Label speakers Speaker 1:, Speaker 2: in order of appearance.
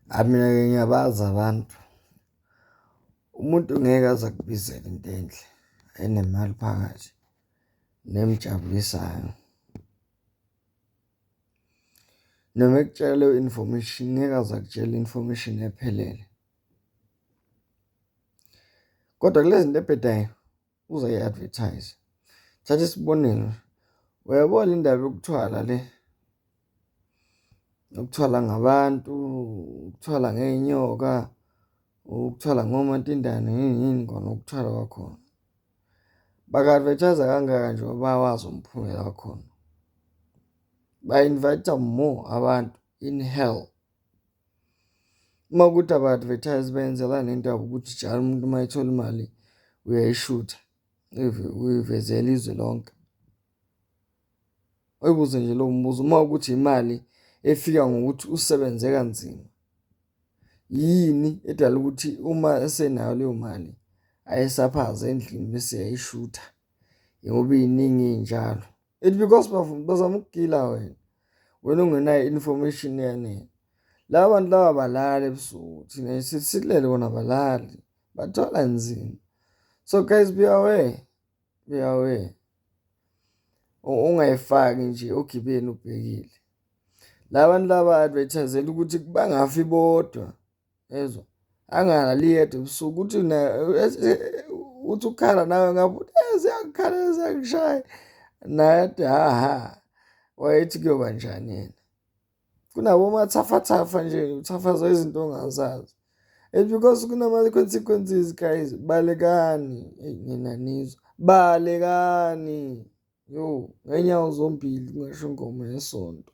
Speaker 1: Mina-ke ngiyabazi abantu. Umuntu ngeke aze akubizele into enhle enemali phakathi nemjabulisayo. Noma ekutshela leyo information ngeke aze akutshele information ephelele. Kodwa kule zinto ebhedayo uzayi-advertise. Thatha isibonelo, uyabona indaba yokuthwala le, ukuthwala ngabantu, ukuthwala ngey'nyoka, ukuthwala ngomantindane, yini khona ukuthwala kwakhona. Baka-advertise kangaka nje bayawazi umphumela wakhona. Ba-invite more abantu in hell. Uma kuthi aba-advertise benzela nento yabo ukuthi njalo umuntu uma ethola imali uyayishutha, uyivezela izwe lonke. Uyibuze nje lowo mbuzo, uma ukuthi imali efika ngokuthi usebenze kanzima, yini edala ukuthi uma esenayo leyo mali ayisaphaze endlini bese yayishutha ngoba iningi injalo? It's because bazama ukugila wena ungenayo information eyanele. Laba bantu laba balali ebusuku, thina silele bona balali, bathola nzima. So guys, be aware, be aware. Ungayifaki nje ogibeni ubhekile. Labantu laba advertisela ukuthi bangafi bodwa. Yezwa? Angalali yedwa ebusuku uthi uthi ukhala nawe ngabe ziyakhala ziyangishaya. Nathi wayethi kuyoba njani yena. Kunabo mathafathafa nje, uthafaza izinto ongazazi. It's because kunama-consequences guys. Balekani. Nina nizwa. Balekani. Yo, ngeenyawo zombili kungasho ingoma yesonto.